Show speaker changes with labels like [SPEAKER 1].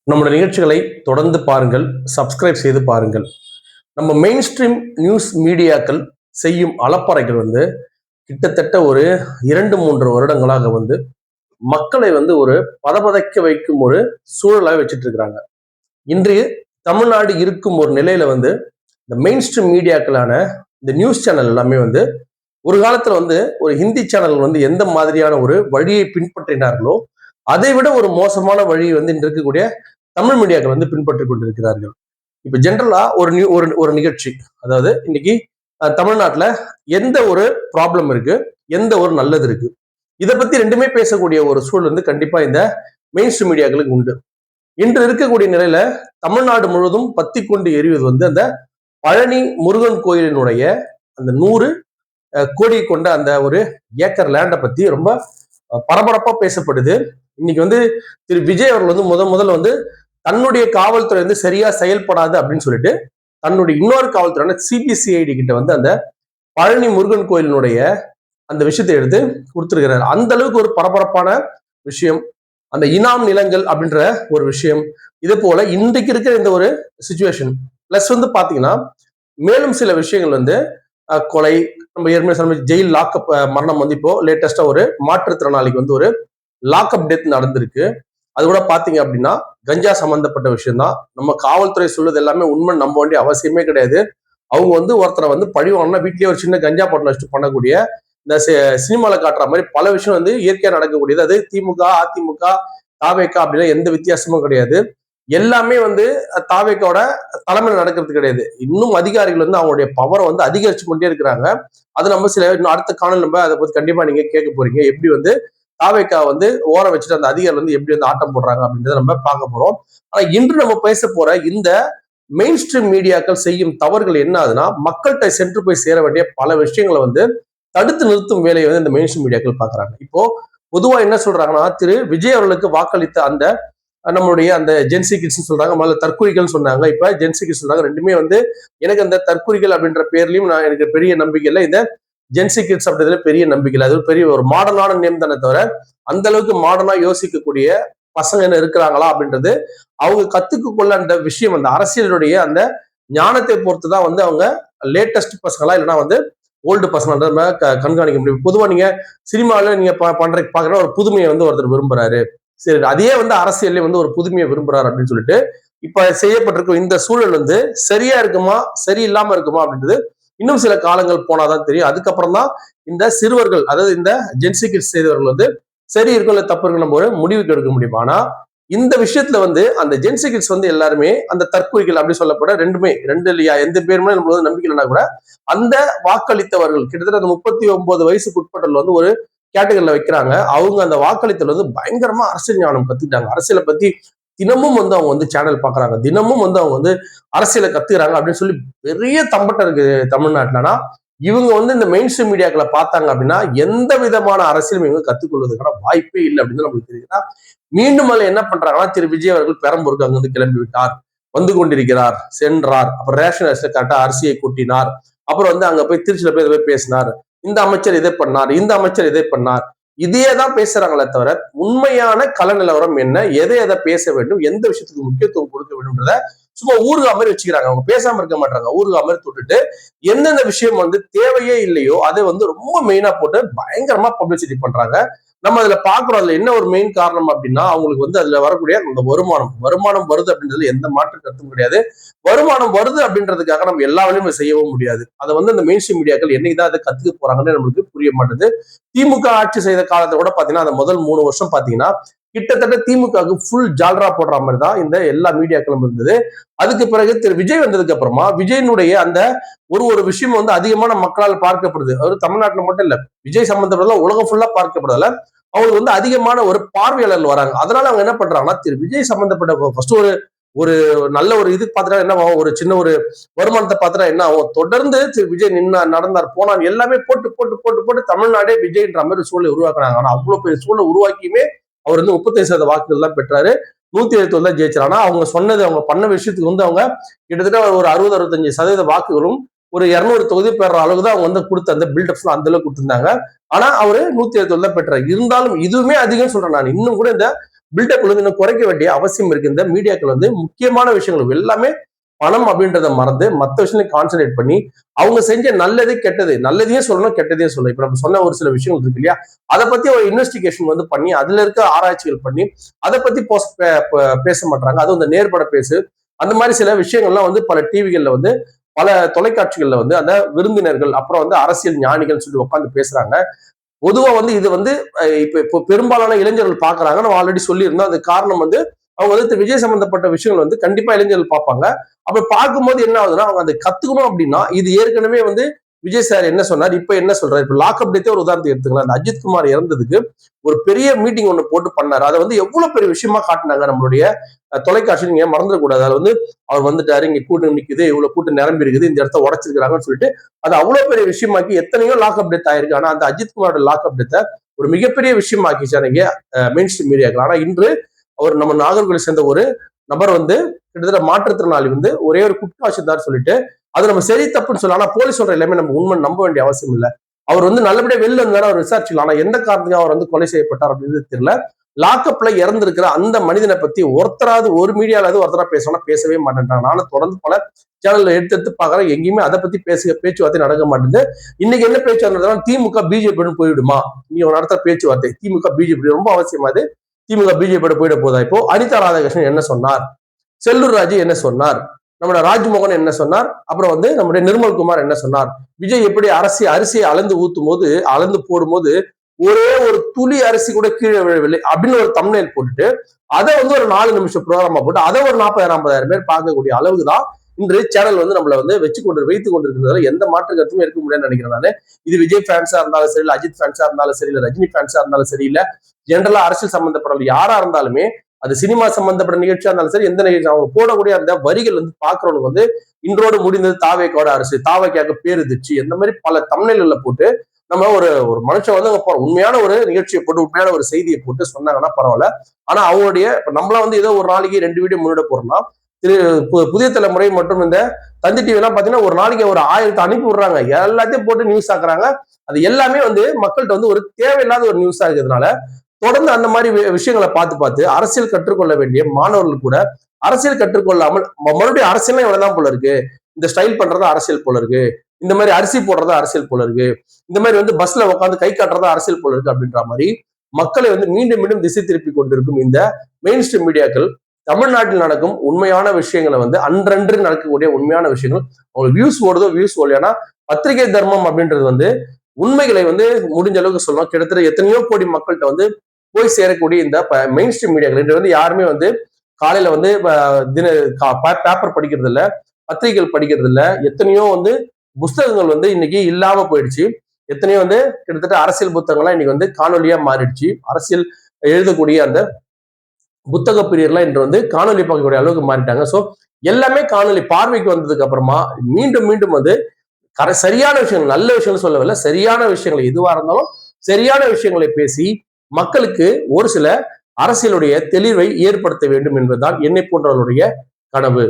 [SPEAKER 1] நம்முடைய நிகழ்ச்சிகளை தொடர்ந்து பாருங்கள், சப்ஸ்கிரைப் செய்து பாருங்கள். நம்ம மெயின் ஸ்ட்ரீம் நியூஸ் மீடியாக்கள் செய்யும் அலப்பறைகள் கிட்டத்தட்ட ஒரு 2-3 வருடங்களாக மக்களை ஒரு பதபதைக்க வைக்கும் ஒரு சூழலாக வச்சுட்டு இருக்கிறாங்க. இன்றைய தமிழ்நாடு இருக்கும் ஒரு நிலையில இந்த மெயின் ஸ்ட்ரீம் மீடியாக்களான இந்த நியூஸ் சேனல் எல்லாமே ஒரு காலத்துல ஒரு ஹிந்தி சேனல் எந்த மாதிரியான ஒரு வழியை பின்பற்றினார்களோ அதை விட ஒரு மோசமான வழி இன்று இருக்கக்கூடிய தமிழ் மீடியாக்கள் பின்பற்றி கொண்டிருக்கிறார்கள். இப்ப ஜென்ரலா ஒரு நிகழ்ச்சி, அதாவது இன்னைக்கு தமிழ்நாட்டுல எந்த ஒரு ப்ராப்ளம் இருக்கு, எந்த ஒரு நல்லது இருக்கு, இதை பத்தி ரெண்டுமே பேசக்கூடிய ஒரு சூழல் கண்டிப்பா இந்த மெயின் ஸ்ட்ரீம் மீடியாக்களுக்கு உண்டு. இன்று இருக்கக்கூடிய நிலையில தமிழ்நாடு முழுவதும் பத்தி கொண்டு எரிவது அந்த பழனி முருகன் கோயிலினுடைய அந்த 100 கோடி கொண்ட அந்த ஒரு ஏக்கர் லேண்டை பத்தி ரொம்ப பரபரப்பா பேசப்படுது. இன்னைக்கு திரு விஜய் அவர்கள் முதல்ல தன்னுடைய காவல்துறை சரியா செயல்படாது அப்படின்னு சொல்லிட்டு தன்னுடைய இன்னொரு காவல்துறையான சிபிசிஐடி கிட்ட அந்த பழனி முருகன் கோயிலினுடைய அந்த விஷயத்தை எடுத்து கொடுத்திருக்கிறார். அந்த அளவுக்கு ஒரு பரபரப்பான விஷயம், அந்த இனாம் நிலங்கள் அப்படின்ற ஒரு விஷயம். இது போல இன்றைக்கு இருக்கிற இந்த ஒரு சிச்சுவேஷன் பிளஸ் பாத்தீங்கன்னா மேலும் சில விஷயங்கள் கொலை, நம்ம ஏற்கனவே ஜெயில் லாக்அப் மரணம் இப்போ லேட்டஸ்டா ஒரு மாற்றுத்திறனாளிக்கு ஒரு லாக்அப் டெத் நடந்திருக்கு. அது கூட பாத்தீங்க அப்படின்னா கஞ்சா சம்பந்தப்பட்ட விஷயம் தான். நம்ம காவல்துறை சொல்றது எல்லாமே உண்மை நம்ப வேண்டிய அவசியமே கிடையாது. அவங்க ஒருத்தரை பழி வாங்கினா வீட்லயே ஒரு சின்ன கஞ்சா பட்டம் வச்சுட்டு பண்ணக்கூடிய இந்த சினிமால காட்டுற மாதிரி பல விஷயம் இயற்கையா நடக்கக்கூடியது. அது திமுக, அதிமுக, தாவேகா அப்படின்னா எந்த வித்தியாசமும் கிடையாது. எல்லாமே தாவேக்காவோட தலைமையில நடக்கிறது கிடையாது. இன்னும் அதிகாரிகள் அவங்களுடைய பவரை அதிகரிச்சு கொண்டே இருக்கிறாங்க. அது நம்ம சில அடுத்த காணொலி நம்ம அதை பத்தி கண்டிப்பா நீங்க கேட்க போறீங்க. எப்படி தாவேக்கா ஓரம் வச்சுட்டு அந்த அதிகாரிகள் எப்படி ஆட்டம் போடுறாங்க அப்படின்றத நம்ம பார்க்க போறோம். ஆனா இன்று நம்ம பேச போற இந்த மெயின் ஸ்ட்ரீம் மீடியாக்கள் செய்யும் தவறுகள் என்ன ஆகுதுன்னா, மக்கள்கிட்ட சென்று போய் சேர வேண்டிய பல விஷயங்களை தடுத்து நிறுத்தும் வேலையை இந்த மெயின் ஸ்ட்ரீம் மீடியாக்கள் பாக்குறாங்க. இப்போ பொதுவா என்ன சொல்றாங்கன்னா, திரு விஜய் அவர்களுக்கு வாக்களித்த அந்த நம்மளுடைய அந்த ஜென்சி கிட்ஸ் சொல்றாங்க, முதல்ல தற்கொலைகள் சொன்னாங்க, இப்ப ஜென்சி கிட்ஸ் சொல்றாங்க. ரெண்டுமே எனக்கு அந்த தற்கொலைகள் அப்படின்ற பேர்லயும் எனக்கு பெரிய நம்பிக்கை இல்லை. இந்த ஜென்சி கிட்ஸ் அப்படின்றதுல பெரிய நம்பிக்கை இல்லை. அது பெரிய ஒரு மாடர்னான நேம் தானே தவிர அந்த அளவுக்கு மாடர்னா யோசிக்கக்கூடிய பசங்க என்ன இருக்கிறாங்களா அப்படின்றது அவங்க கத்துக்க கொள்ள அந்த விஷயம் அந்த அரசியலுடைய அந்த ஞானத்தை பொறுத்துதான் அவங்க லேட்டஸ்ட் பசங்களா இல்லைன்னா ஓல்டு பசங்க கண்காணிக்க முடியும். பொதுவா நீங்க சினிமாவில நீங்க பாக்குற ஒரு புதுமையை ஒருத்தர் விரும்புறாரு, சரி அதே அரசியல்ல ஒரு புதுமையை விரும்புறாரு அப்படின்னு சொல்லிட்டு இப்ப செய்யப்பட்டிருக்கும் இந்த சூழல் சரியா இருக்குமா சரியில்லாம இருக்குமா அப்படின்றது இன்னும் சில காலங்கள் போனாதான் தெரியும். அதுக்கப்புறம் தான் இந்த சிறுவர்கள், அதாவது இந்த ஜென்சி கிட்ஸ் செய்தவர்கள் சரி இருக்கும் இல்ல தப்பு இருக்கும் நம்ம ஒரு முடிவுக்கு எடுக்க முடியும். ஆனா இந்த விஷயத்துல அந்த ஜென்சி கிட்ஸ் எல்லாருமே அந்த தற்கொலைகள் அப்படி சொல்லப்பட ரெண்டு இல்லையா எந்த பேருமே நம்மள நம்பிக்கை இல்லைனா கூட அந்த வாக்களித்தவர்கள் கிட்டத்தட்ட அந்த 39 வயசுக்கு உட்பட்டவர்கள் ஒரு கேட்டகரியில வைக்கிறாங்க. அவங்க அந்த வாக்களித்தல் பயங்கரமா அரசியல் ஞானம் கத்துக்கிட்டாங்க. அரசியலை பத்தி தினமும் அவங்க சேனல் பாக்குறாங்க, தினமும் அவங்க அரசியலை கத்துக்கிறாங்க அப்படின்னு சொல்லி பெரிய தம்பட்டம் இருக்கு தமிழ்நாட்டுலனா. இவங்க இந்த மெயின் ஸ்ட்ரீம் மீடியாக்களை பார்த்தாங்க அப்படின்னா எந்த விதமான அரசியலும் இவங்க கத்துக்கொள்வதற்கான வாய்ப்பே இல்லை அப்படின்னு நமக்கு தெரியுதுன்னா, மீண்டும் அதில் என்ன பண்றாங்கன்னா, திரு விஜய் அவர்கள் பெரம்பூருக்கு அங்கிருந்து கிளம்பி விட்டார், வந்து கொண்டிருக்கிறார், சென்றார், அப்புறம் ரேஷன் அரிசியை கரெக்டா அரிசியை கொட்டினார், அப்புறம் அங்க போய் திருச்சியில போய் பேசினார், இந்த அமைச்சர் இதை பண்ணார், இந்த அமைச்சர் இதை பண்ணார், இதையேதான் பேசுறாங்களே தவிர உண்மையான கள நிலவரம் என்ன, எதை பேச வேண்டும், எந்த விஷயத்துக்கு முக்கியத்துவம் கொடுக்க வேண்டும்ன்றத சும்மா ஊருகா மாதிரி வச்சுக்கிறாங்க. அவங்க பேசாம இருக்க மாட்டாங்க, ஊருகா மாதிரி தொட்டுட்டு எந்தெந்த விஷயம் தேவையே இல்லையோ அதை ரொம்ப மெயினா போட்டு பயங்கரமா பப்ளிசிட்டி பண்றாங்க. நம்ம அதுல பாக்குறோம். அதுல என்ன ஒரு மெயின் காரணம் அப்படின்னா, அவங்களுக்கு அதுல வரக்கூடிய அந்த வருமானம் வருது அப்படின்றது எந்த மாற்று கருத்தும் கிடையாது. வருமானம் வருது அப்படின்றதுக்காக நம்ம எல்லா வேலையும் செய்யவும் முடியாது. அதை இந்த மெயின் ஸ்ட்ரீம் மீடியாக்கள் என்னைக்குதான் அதை கத்துக்க போறாங்கன்னு நம்மளுக்கு புரிய மாட்டேது. திமுக ஆட்சி செய்த காலத்தை கூட பாத்தீங்கன்னா அந்த முதல் 3 வருஷம் பாத்தீங்கன்னா கிட்டத்தட்ட திமுகவுக்கு ஃபுல் ஜால்ரா போடுற மாதிரி தான் இந்த எல்லா மீடியாக்களும் இருந்தது. அதுக்கு பிறகு திரு விஜய் வந்ததுக்கு அப்புறமா விஜயனுடைய அந்த ஒரு விஷயம் அதிகமான மக்களால் பார்க்கப்படுது. அவர் தமிழ்நாட்டுல மட்டும் இல்ல, விஜய் சம்பந்தப்பட்ட உலகம் ஃபுல்லா பார்க்கப்படுறதுல அவங்களுக்கு அதிகமான ஒரு பார்வையாளர்கள் வராங்க. அதனால அவங்க என்ன பண்றாங்கன்னா, திரு விஜய் சம்பந்தப்பட்ட ஃபர்ஸ்ட் ஒரு நல்ல ஒரு இது பார்த்துட்டா என்ன ஆகும், ஒரு சின்ன ஒரு வருமானத்தை பார்த்துட்டா என்ன ஆகும், தொடர்ந்து திரு விஜய் நடந்தார் போனான் எல்லாமே போட்டு போட்டு போட்டு போட்டு தமிழ்நாடே விஜய்ன்ற மாதிரி சூழலை உருவாக்குறாங்க. ஆனா அவ்வளவு பெரிய சூழலை உருவாக்கியுமே அவர் 35% வாக்குகள் தான் பெற்றாரு, 171 தான் ஜெயிச்சார். ஆனா அவங்க சொன்னது, அவங்க பண்ண விஷயத்துக்கு அவங்க கிட்டத்தட்ட ஒரு 60-65% வாக்குகளும் ஒரு 200 தொகுதி பெற அளவுக்கு தான் அவங்க கொடுத்த அந்த பில்டப்ஸ் அந்த அளவுக்கு கொடுத்திருந்தாங்க. ஆனா அவரு 171 தான் பெற்றார். இருந்தாலும் இதுவுமே அதிகம் சொல்றேன் நான். இன்னும் கூட இந்த பில்டப்ல வந்து இன்னும் குறைக்க வேண்டிய அவசியம் இருக்கு. இந்த மீடியாக்கள் வந்து முக்கியமான விஷயங்கள் எல்லாமே பணம் அப்படின்றத மறந்து மற்ற விஷயங்களை கான்சென்ட்ரேட் பண்ணி அவங்க செஞ்ச நல்லது கெட்டது, நல்லதையும் சொல்லணும் கெட்டதையும் சொல்லணும். இப்ப நம்ம சொன்ன ஒரு சில விஷயங்கள் இருக்கு இல்லையா, அதை பத்தி ஒரு இன்வெஸ்டிகேஷன் வந்து பண்ணி அதுல இருக்க ஆராய்ச்சிகள் பண்ணி அதை பத்தி பேச மாட்டாங்க. அதுவும் இந்த நேர்பட பேசு அந்த மாதிரி சில விஷயங்கள்லாம் வந்து பல டிவிகள்ல வந்து பல தொலைக்காட்சிகள்ல வந்து அந்த விருந்தினர்கள் அப்புறம் வந்து அரசியல் ஞானிகள் சொல்லி உட்காந்து பேசுறாங்க. பொதுவா வந்து இது வந்து இப்போ பெரும்பாலான இளைஞர்கள் பாக்குறாங்க. நம்ம ஆல்ரெடி சொல்லியிருந்தோம். அது காரணம் வந்து அவங்க வந்து விஜய் சம்பந்தப்பட்ட விஷயங்கள் வந்து கண்டிப்பா இளைஞர்கள் பார்ப்பாங்க. அப்ப பார்க்கும்போது என்ன ஆகுதுன்னா அவங்க அதை கத்துக்கணும் அப்படின்னா இது ஏற்கனவே வந்து விஜய் சார் என்ன சொன்னார், இப்ப என்ன சொல்றாரு. இப்ப லாக்அப் டேத்தே ஒரு உதாரணத்தை எடுத்துக்கலாம். அந்த அஜித் குமார் இறந்ததுக்கு ஒரு பெரிய மீட்டிங் ஒண்ணு போட்டு பண்ணாரு. அதை வந்து எவ்வளவு பெரிய விஷயமா காட்டினாங்க நம்மளுடைய தொலைக்காட்சி. நீங்க மறந்துடக்கூடாது. அது வந்து அவர் வந்துட்டாரு, இங்க கூட்டம் நிக்குது, இவ்வளவு கூட்டம் நிரம்பி இருக்குது, இந்த இடத்த உடச்சிருக்காங்கன்னு சொல்லிட்டு அது அவ்வளவு பெரிய விஷயமாக்கி எத்தனையோ லாக்அப் டெத் ஆயிருக்கு. ஆனா அந்த அஜித் குமாரோட லாக்அப் டெத்தை ஒரு மிகப்பெரிய விஷயமாக்கிச்சு அன்னைக்கு மெயின் ஸ்ட்ரீம் மீடியாக்கள். ஆனா இன்று அவர் நம்ம நாகர்கோவில் சேர்ந்த ஒரு நபர் வந்து கிட்டத்தட்ட மாற்றுத்திறனாளி வந்து ஒரே ஒரு குற்றவாளிதான் சொல்லிட்டு அது நம்ம சரி தப்புன்னு சொல்லலாம். ஆனா போலீஸ் சொல்ற எல்லாமே நம்ம உண்மை நம்ப வேண்டிய அவசியம் இல்லை. அவர் வந்து நல்லபடியா வெளில இருந்தாலும் அவர் விசாரிச்சுக்கலாம். ஆனா எந்த காரணத்துக்கு அவர் வந்து கொலை செய்யப்பட்டார் அப்படின்னு தெரியல. லாக்அப்ல இறந்திருக்கிற அந்த மனிதனை பத்தி ஒருத்தராவது ஒரு மீடியாவது ஒருத்தரா பேசணும், பேசவே மாட்டேன்றாங்க. நானும் தொடர்ந்து பல சேனல்ல எடுத்து பாக்குறேன், எங்கேயுமே அதை பத்தி பேச்சுவார்த்தை நடக்க மாட்டேங்குது. இன்னைக்கு என்ன பேச்சுவார்த்தை, திமுக பிஜேபி போயிடுமா, நீ நடத்த பேச்சுவார்த்தை திமுக பிஜேபி ரொம்ப அவசியமா. அது திமுக பிஜேபி போயிட போதா? இப்போ அனிதா ராதாகிருஷ்ணன் என்ன சொன்னார், செல்லூர் ராஜு என்ன சொன்னார், நம்மளோட ராஜ்மோகன் என்ன சொன்னார், அப்புறம் வந்து நம்முடைய நிர்மல்குமார் என்ன சொன்னார், விஜய் எப்படி அரிசியை அளந்து ஊத்தும் போது அளந்து போடும் போது ஒரே ஒரு துளி அரிசி கூட கீழே விழவில்லை அப்படின்னு ஒரு தம்ப்நெயில் போட்டுட்டு அதை வந்து ஒரு 4 நிமிஷம் ப்ரோக்ராமா போட்டு அதை ஒரு 40,000-50,000 பேர் பார்க்கக்கூடிய அளவுக்கு தான் இன்று சேனல் வந்து நம்மள வந்து வைத்துக் கொண்டிருக்கிறதுல எந்த மாற்று கருத்துமே இருக்க முடியாதுன்னு நினைக்கிறேன் நானு. இது விஜய் ஃபேன்ஸா இருந்தாலும் சரி, அஜித் ஃபேன்ஸா இருந்தாலும் சரி, இல்ல ரஜினி ஃபேன்ஸா இருந்தாலும் சரி, இல்ல ஜென்ரலா அரசியல் சம்பந்தப்பட்ட யாரா இருந்தாலுமே, அது சினிமா சம்பந்தப்பட்ட நிகழ்ச்சியா இருந்தாலும் சரி, எந்த நிகழ்ச்சி அவங்க போடக்கூடிய அந்த வரிகள் வந்து பாக்குறவங்க வந்து இன்றோடு முடிந்தது தாவேக்கோட அரசு, தாவைக்காக பேருதிச்சு, இந்த மாதிரி பல தம்ப்நெயில்ல போட்டு நம்ம ஒரு மனுஷன் வந்து உண்மையான ஒரு நிகழ்ச்சியை போட்டு உண்மையான ஒரு செய்தியை போட்டு சொன்னாங்கன்னா பரவாயில்ல. ஆனா அவங்களுடைய நம்மளா வந்து ஏதோ ஒரு நாளைக்கு 2 வீடியோ முன்னிட போறோம்னா புதிய தலைமுறை மற்றும் இந்த தந்தி டிவி எல்லாம் பாத்தீங்கன்னா ஒரு நாளைக்கு ஒரு 1000 அனுப்பி விடுறாங்க, எல்லாத்தையும் போட்டு நியூஸ் ஆக்குறாங்க. அது எல்லாமே வந்து மக்கள்கிட்ட வந்து ஒரு தேவையில்லாத ஒரு நியூஸா இருக்கிறதுனால தொடர்ந்து அந்த மாதிரி விஷயங்களை பார்த்து அரசியல் கற்றுக்கொள்ள வேண்டிய மாணவர்கள் கூட அரசியல் கற்றுக்கொள்ளாமல் மறுபடியும் அரசியல் இவ்வளவுதான் போல இருக்கு, இந்த ஸ்டைல் பண்றது அரசியல் போல இருக்கு, இந்த மாதிரி அரிசி போடுறதா அரசியல் போல இருக்கு, இந்த மாதிரி வந்து பஸ்ல உட்காந்து கை காட்டுறதா அரசியல் போல இருக்கு அப்படின்ற மாதிரி மக்களை வந்து மீண்டும் மீண்டும் திசை திருப்பி கொண்டிருக்கும் இந்த மெயின் ஸ்ட்ரீம் மீடியாக்கள் தமிழ்நாட்டில் நடக்கும் உண்மையான விஷயங்களை வந்து அன்றன்று நடக்கக்கூடிய உண்மையான விஷயங்கள் உங்களுக்கு வியூஸ் ஓடுதோ வியூஸ் ஓடலையானா பத்திரிகை தர்மம் அப்படின்றது வந்து உண்மைகளை வந்து முடிஞ்ச அளவுக்கு சொல்லணும். கிட்டத்தட்ட எத்தனையோ கோடி மக்கள்கிட்ட வந்து போய் சேரக்கூடிய இந்த மெயின் ஸ்ட்ரீம் மீடியாக்கள் வந்து யாருமே வந்து காலையில வந்து பேப்பர் படிக்கிறது இல்ல, பத்திரிகைகள் படிக்கிறது இல்ல, எத்தனையோ வந்து புஸ்தகங்கள் வந்து இன்னைக்கு இல்லாம போயிடுச்சு. எத்தனையோ வந்து கிட்டத்தட்ட அரசியல் புத்தகங்கள்லாம் இன்னைக்கு வந்து காணொலியா மாறிடுச்சு. அரசியல் எழுதக்கூடிய அந்த புத்தக பிரியர்லாம் இன்று வந்து காணொலி பார்க்கக்கூடிய அளவுக்கு மாறிட்டாங்க. ஸோ எல்லாமே காணொலி பார்வைக்கு வந்ததுக்கு அப்புறமா மீண்டும் மீண்டும் வந்து சரியான விஷயங்கள், நல்ல விஷயங்கள் சொல்லவில்லை, சரியான விஷயங்களை எதுவா இருந்தாலும் சரியான விஷயங்களை பேசி மக்களுக்கு ஒரு சில அரசியலுடைய தெளிவை ஏற்படுத்த வேண்டும் என்பதுதான் என்னை போன்றவர்களுடைய கனவு.